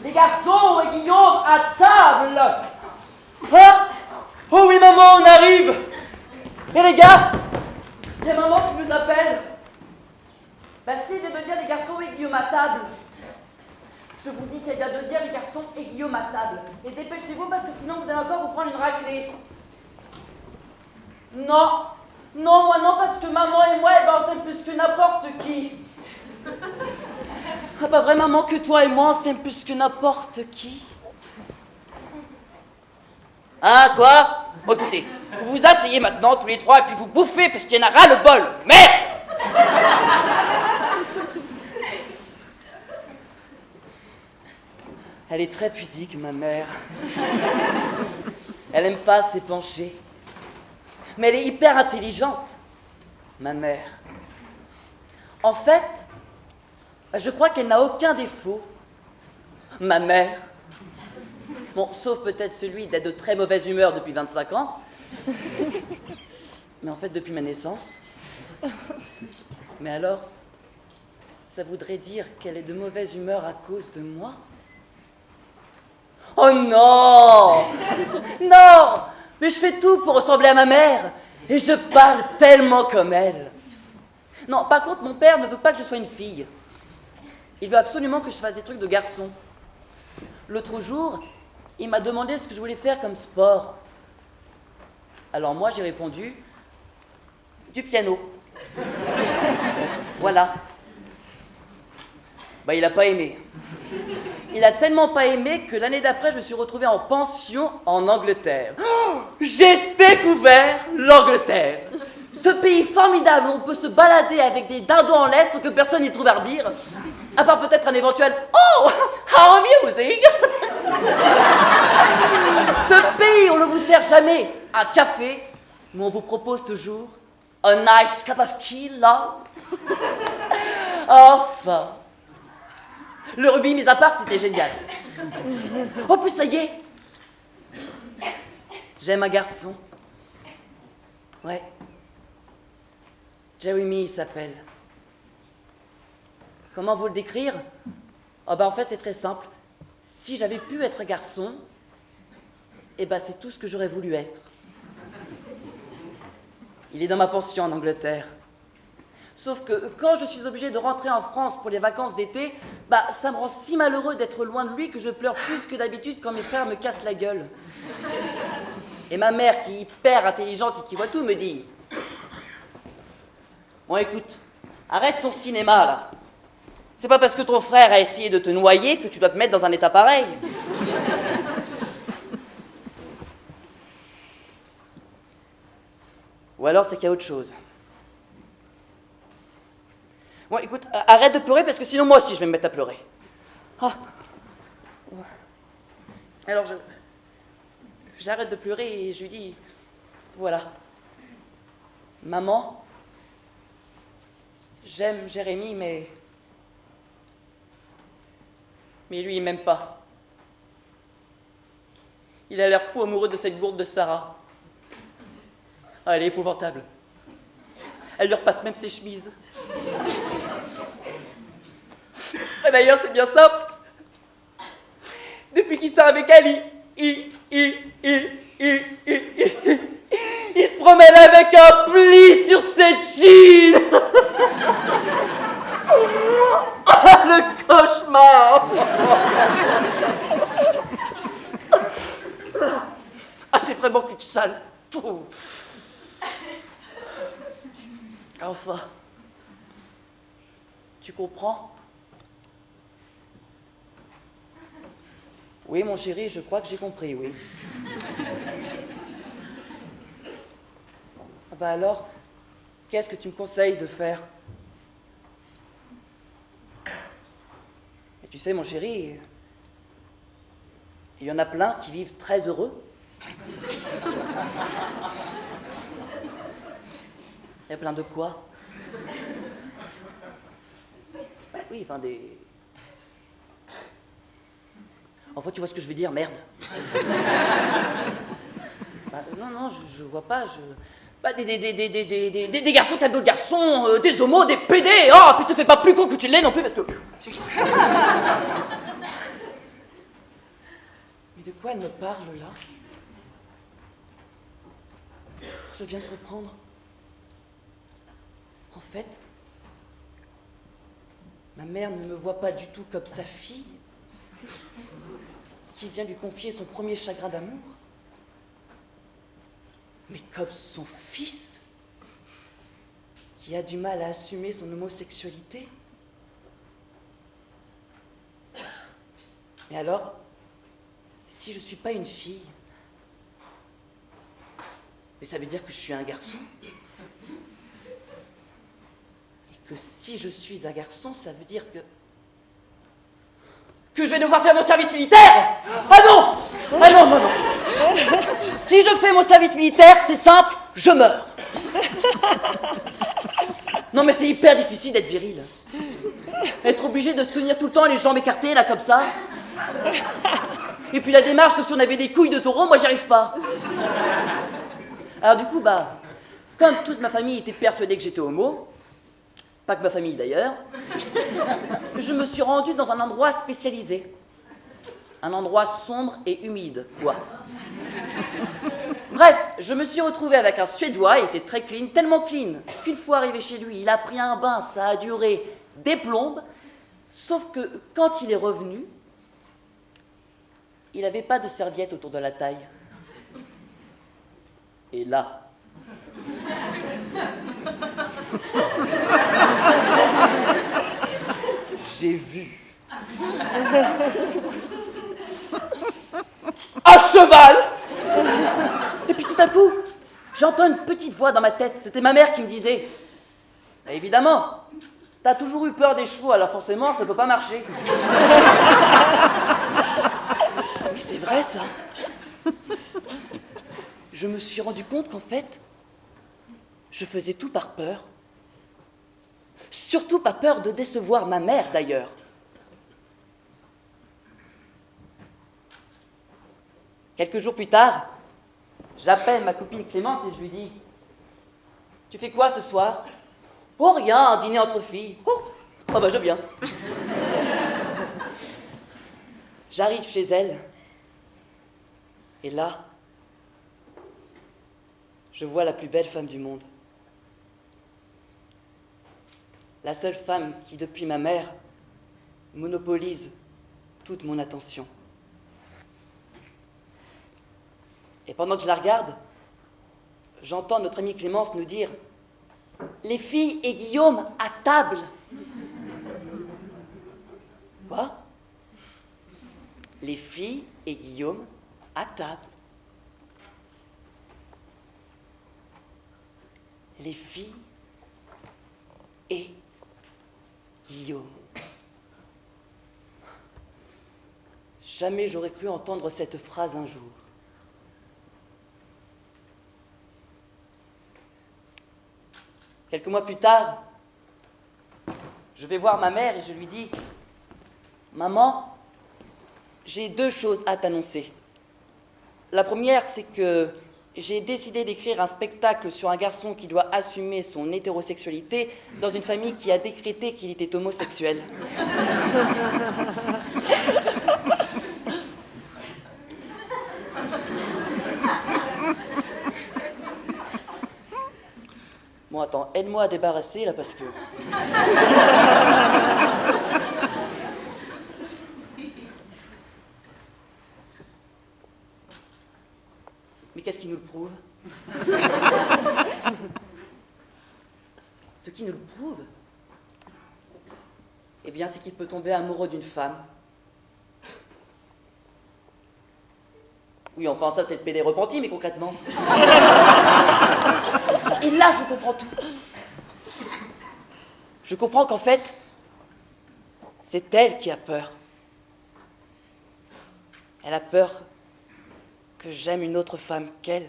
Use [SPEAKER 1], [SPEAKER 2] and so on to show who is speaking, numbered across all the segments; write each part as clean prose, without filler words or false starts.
[SPEAKER 1] Les garçons et Guillaume à table. Ah, oh oui, maman, on arrive. Et les gars, j'ai maman qui nous appelle. Bah si, elle vient de dire les garçons et Guillaume à table. Je vous dis qu'elle vient de dire les garçons et Guillaume à table. Et dépêchez-vous parce que sinon vous allez encore vous prendre une raclée. Non, non, moi non, parce que maman et moi, on s'aime plus que n'importe qui. Ah, pas vrai, maman, que toi et moi, on s'aime plus que n'importe qui. Ah, quoi? Bon, écoutez, vous vous asseyez maintenant, tous les trois, et puis vous bouffez, parce qu'il y en a ras le bol. Merde! Elle est très pudique, ma mère. Elle aime pas s'épancher. Mais elle est hyper intelligente, ma mère. En fait, je crois qu'elle n'a aucun défaut, ma mère. Bon, sauf peut-être celui d'être de très mauvaise humeur depuis 25 ans. Mais en fait, depuis ma naissance. Mais alors, ça voudrait dire qu'elle est de mauvaise humeur à cause de moi? Oh non! Non! Mais je fais tout pour ressembler à ma mère. Et je parle tellement comme elle. Non, par contre, mon père ne veut pas que je sois une fille. Il veut absolument que je fasse des trucs de garçon. L'autre jour, il m'a demandé ce que je voulais faire comme sport. Alors moi, j'ai répondu, du piano. Voilà. Bah, il n'a pas aimé. Il a tellement pas aimé que l'année d'après, je me suis retrouvé en pension en Angleterre. Oh, j'ai découvert l'Angleterre. Ce pays formidable où on peut se balader avec des dindons en laisse sans que personne n'y trouve à redire. À part peut-être un éventuel « Oh, how amusing !» Ce pays, on ne vous sert jamais un café, mais on vous propose toujours « A nice cup of tea, love !» Enfin, le rugby, mis à part, c'était génial. Oh, puis ça y est, j'aime un garçon. Ouais. Jeremy, il s'appelle. Comment vous le décrire? Oh, en fait, c'est très simple. Si j'avais pu être un garçon, c'est tout ce que j'aurais voulu être. Il est dans ma pension en Angleterre. Sauf que quand je suis obligée de rentrer en France pour les vacances d'été, ça me rend si malheureux d'être loin de lui que je pleure plus que d'habitude quand mes frères me cassent la gueule. Et ma mère, qui est hyper intelligente et qui voit tout, me dit « Bon, écoute, arrête ton cinéma, là. C'est pas parce que ton frère a essayé de te noyer que tu dois te mettre dans un état pareil. » Ou alors c'est qu'il y a autre chose. Bon, écoute, arrête de pleurer parce que sinon moi aussi je vais me mettre à pleurer. Ah. Alors j'arrête de pleurer et je lui dis, voilà, maman, j'aime Jérémy, mais lui il m'aime pas. Il a l'air fou amoureux de cette gourde de Sarah. Ah, elle est épouvantable. Elle lui repasse même ses chemises. Et d'ailleurs, c'est bien simple. Depuis qu'il sort avec elle, il se promène avec un pli sur ses jeans. Ah, le cauchemar. Ah, c'est vraiment toute sale. Enfin, tu comprends? Oui, mon chéri, je crois que j'ai compris, oui. Alors, qu'est-ce que tu me conseilles de faire? Et tu sais, mon chéri, il y en a plein qui vivent très heureux. Il y a plein de quoi? Oui, enfin des... Enfin, tu vois ce que je veux dire, merde. Non, je vois pas, des garçons qui aiment d'autres garçons, des homos, des PD. Oh, puis te fais pas plus con que tu l'es non plus, parce que... de quoi elle me parle là? Je viens de comprendre. En fait, ma mère ne me voit pas du tout comme sa fille, qui vient lui confier son premier chagrin d'amour, mais comme son fils, qui a du mal à assumer son homosexualité. Mais alors, si je ne suis pas une fille, mais ça veut dire que je suis un garçon. Et que si je suis un garçon, ça veut dire que je vais devoir faire mon service militaire. Ah non! Ah non, non, non. Si je fais mon service militaire, c'est simple, je meurs. Non mais c'est hyper difficile d'être viril. Être obligé de se tenir tout le temps les jambes écartées, là, comme ça. Et puis la démarche, comme si on avait des couilles de taureau, moi j'y arrive pas. Alors du coup, comme toute ma famille était persuadée que j'étais homo, pas que ma famille d'ailleurs, je me suis rendue dans un endroit spécialisé. Un endroit sombre et humide, quoi. Bref, je me suis retrouvée avec un Suédois, il était très clean, tellement clean, qu'une fois arrivé chez lui, il a pris un bain, ça a duré des plombes, sauf que quand il est revenu, il n'avait pas de serviette autour de la taille. Et là, j'ai vu un cheval. Et puis tout à coup, j'entends une petite voix dans ma tête. C'était ma mère qui me disait « Évidemment, t'as toujours eu peur des chevaux, alors forcément, ça peut pas marcher. » Mais c'est vrai, ça. Je me suis rendu compte qu'en fait, je faisais tout par peur. Surtout pas peur de décevoir ma mère, d'ailleurs. Quelques jours plus tard, j'appelle ma copine Clémence et je lui dis « Tu fais quoi ce soir ?»« Oh, rien, un dîner entre filles. »« Oh, je viens. » J'arrive chez elle. Et là, je vois la plus belle femme du monde. La seule femme qui, depuis ma mère, monopolise toute mon attention. Et pendant que je la regarde, j'entends notre amie Clémence nous dire « Les filles et Guillaume à table !» Quoi? Les filles et Guillaume à table. Les filles et Guillaume. Jamais j'aurais cru entendre cette phrase un jour. Quelques mois plus tard, je vais voir ma mère et je lui dis « Maman, j'ai 2 choses à t'annoncer. La première, c'est que j'ai décidé d'écrire un spectacle sur un garçon qui doit assumer son hétérosexualité dans une famille qui a décrété qu'il était homosexuel. » Bon, attends, aide-moi à débarrasser, là, parce que... Mais qu'est-ce qui nous le prouve? Ce qui nous le prouve, eh bien, c'est qu'il peut tomber amoureux d'une femme. Oui, enfin, ça, c'est le pédé repenti, mais concrètement... Et là, je comprends tout. Je comprends qu'en fait, c'est elle qui a peur. Elle a peur que j'aime une autre femme qu'elle.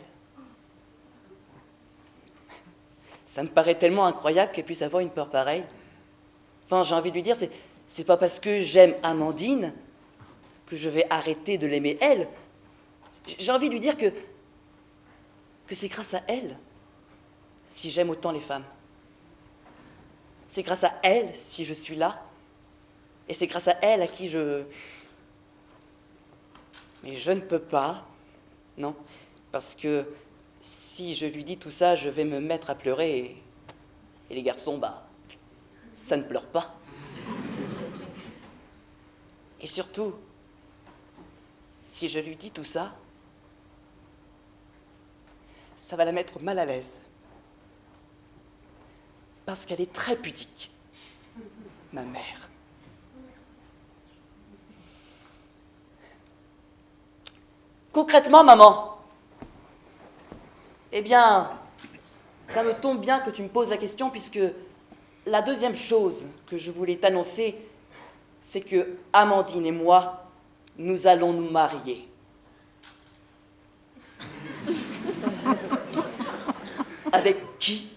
[SPEAKER 1] Ça me paraît tellement incroyable qu'elle puisse avoir une peur pareille. Enfin, j'ai envie de lui dire, c'est pas parce que j'aime Amandine que je vais arrêter de l'aimer elle. J'ai envie de lui dire que c'est grâce à elle si j'aime autant les femmes. C'est grâce à elle si je suis là. Et c'est grâce à elle à qui je Mais je ne peux pas, non, parce que si je lui dis tout ça, je vais me mettre à pleurer et les garçons, ça ne pleure pas. Et surtout, si je lui dis tout ça, ça va la mettre mal à l'aise. Parce qu'elle est très pudique, ma mère. Concrètement, maman, eh bien, ça me tombe bien que tu me poses la question, puisque la deuxième chose que je voulais t'annoncer, c'est que Amandine et moi, nous allons nous marier. Avec qui ?